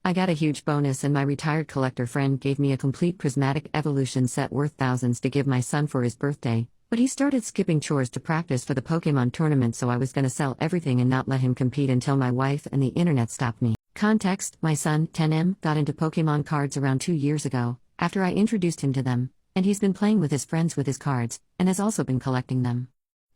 I got a huge bonus and my retired collector friend gave me a complete Prismatic Evolutions set worth thousands to give my son for his birthday, but he started skipping chores to practice for the Pokemon tournament, so I was gonna sell everything and not let him compete until my wife and the internet stopped me. Context: my son, 10M, got into Pokemon cards around 2 years ago, after I introduced him to them, and he's been playing with his friends with his cards, and has also been collecting them.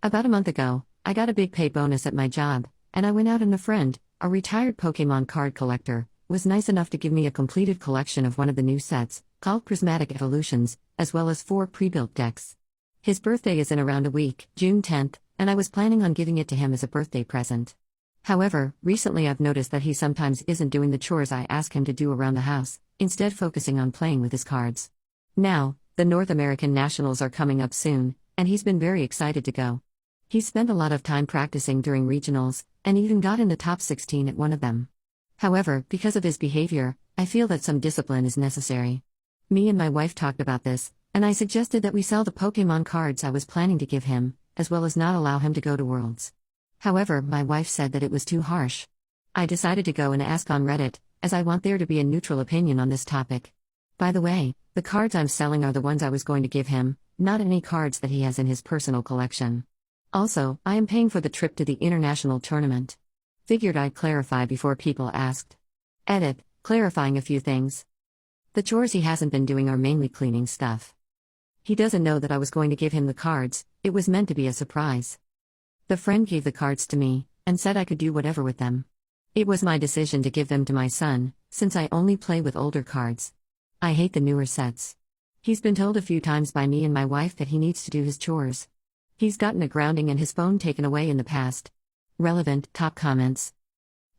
About a month ago, I got a big pay bonus at my job, and I went out and a friend, a retired Pokemon card collector, was nice enough to give me a completed collection of one of the new sets, called Prismatic Evolutions, as well as 4 pre-built decks. His birthday is in around a week, June 10th, and I was planning on giving it to him as a birthday present. However, recently I've noticed that he sometimes isn't doing the chores I ask him to do around the house, instead focusing on playing with his cards. Now, the North American Nationals are coming up soon, and he's been very excited to go. He's spent a lot of time practicing during regionals, and even got in the top 16 at one of them. However, because of his behavior, I feel that some discipline is necessary. Me and my wife talked about this, and I suggested that we sell the Pokemon cards I was planning to give him, as well as not allow him to go to Worlds. However, my wife said that it was too harsh. I decided to go and ask on Reddit, as I want there to be a neutral opinion on this topic. By the way, the cards I'm selling are the ones I was going to give him, not any cards that he has in his personal collection. Also, I am paying for the trip to the international tournament. Figured I'd clarify before people asked. Edit, clarifying a few things. The chores he hasn't been doing are mainly cleaning stuff. He doesn't know that I was going to give him the cards, it was meant to be a surprise. The friend gave the cards to me, and said I could do whatever with them. It was my decision to give them to my son, since I only play with older cards. I hate the newer sets. He's been told a few times by me and my wife that he needs to do his chores. He's gotten a grounding and his phone taken away in the past. Relevant, top comments.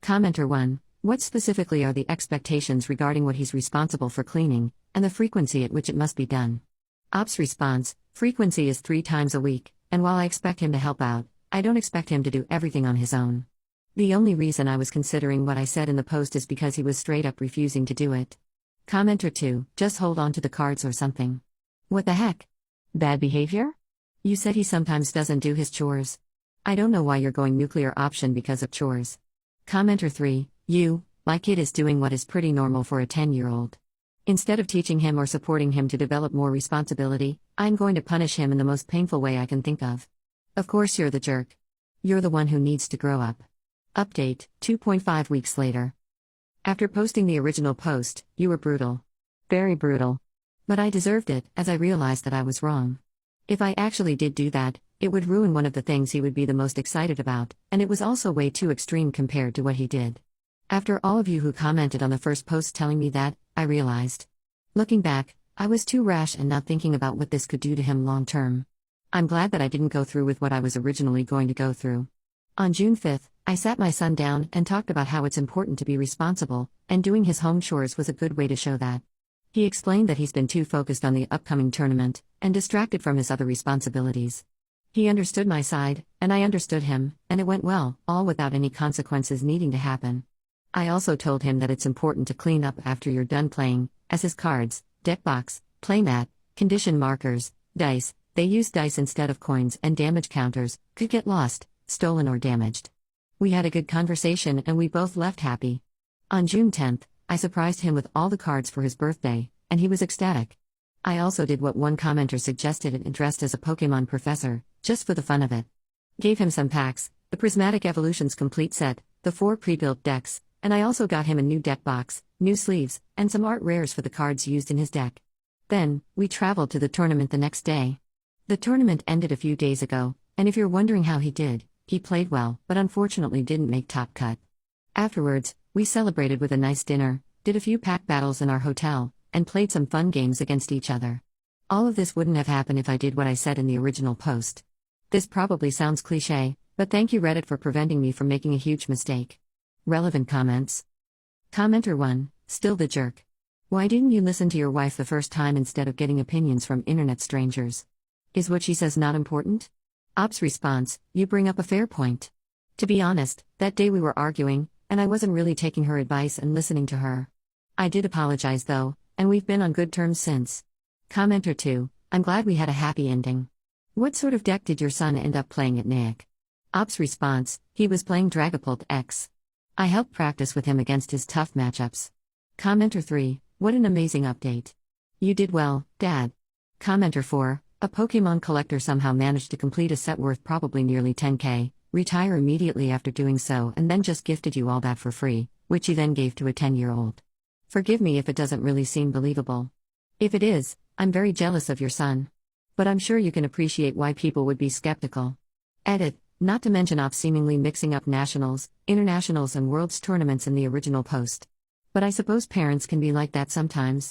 Commenter 1, what specifically are the expectations regarding what he's responsible for cleaning, and the frequency at which it must be done? Ops response, frequency is 3 times a week, and while I expect him to help out, I don't expect him to do everything on his own. The only reason I was considering what I said in the post is because he was straight up refusing to do it. Commenter 2, just hold on to the cards or something. What the heck? Bad behavior? You said he sometimes doesn't do his chores. I don't know why you're going nuclear option because of chores. Commenter 3, my kid is doing what is pretty normal for a 10-year-old. Instead of teaching him or supporting him to develop more responsibility, I'm going to punish him in the most painful way I can think of. Of course you're the jerk. You're the one who needs to grow up. Update, 2.5 weeks later. After posting the original post, you were brutal. Very brutal. But I deserved it, as I realized that I was wrong. If I actually did do that, it would ruin one of the things he would be the most excited about, and it was also way too extreme compared to what he did. After all of you who commented on the first post telling me that, I realized. Looking back, I was too rash and not thinking about what this could do to him long term. I'm glad that I didn't go through with what I was originally going to go through. On June 5th, I sat my son down and talked about how it's important to be responsible, and doing his home chores was a good way to show that. He explained that he's been too focused on the upcoming tournament, and distracted from his other responsibilities. He understood my side, and I understood him, and it went well, all without any consequences needing to happen. I also told him that it's important to clean up after you're done playing, as his cards, deck box, playmat, condition markers, dice, they use dice instead of coins, and damage counters, could get lost, stolen or damaged. We had a good conversation and we both left happy. On June 10th, I surprised him with all the cards for his birthday, and he was ecstatic. I also did what one commenter suggested and dressed as a Pokemon professor, just for the fun of it. Gave him some packs, the Prismatic Evolutions complete set, the 4 pre-built decks, and I also got him a new deck box, new sleeves, and some art rares for the cards used in his deck. Then, we traveled to the tournament the next day. The tournament ended a few days ago, and if you're wondering how he did, he played well, but unfortunately didn't make top cut. Afterwards, we celebrated with a nice dinner, did a few pack battles in our hotel, and played some fun games against each other. All of this wouldn't have happened if I did what I said in the original post. This probably sounds cliché, but thank you Reddit for preventing me from making a huge mistake. Relevant comments. Commenter 1, still the jerk. Why didn't you listen to your wife the first time instead of getting opinions from internet strangers? Is what she says not important? Ops response, you bring up a fair point. To be honest, that day we were arguing, and I wasn't really taking her advice and listening to her. I did apologize though, and we've been on good terms since. Commenter 2, I'm glad we had a happy ending. What sort of deck did your son end up playing at NAIC? Ops response, he was playing Dragapult X. I helped practice with him against his tough matchups. Commenter 3, what an amazing update. You did well, Dad. Commenter 4, a Pokemon collector somehow managed to complete a set worth probably nearly 10k, retire immediately after doing so, and then just gifted you all that for free, which he then gave to a 10-year-old. Forgive me if it doesn't really seem believable. If it is, I'm very jealous of your son. But I'm sure you can appreciate why people would be skeptical. Edit, not to mention off seemingly mixing up nationals, internationals and worlds tournaments in the original post. But I suppose parents can be like that sometimes.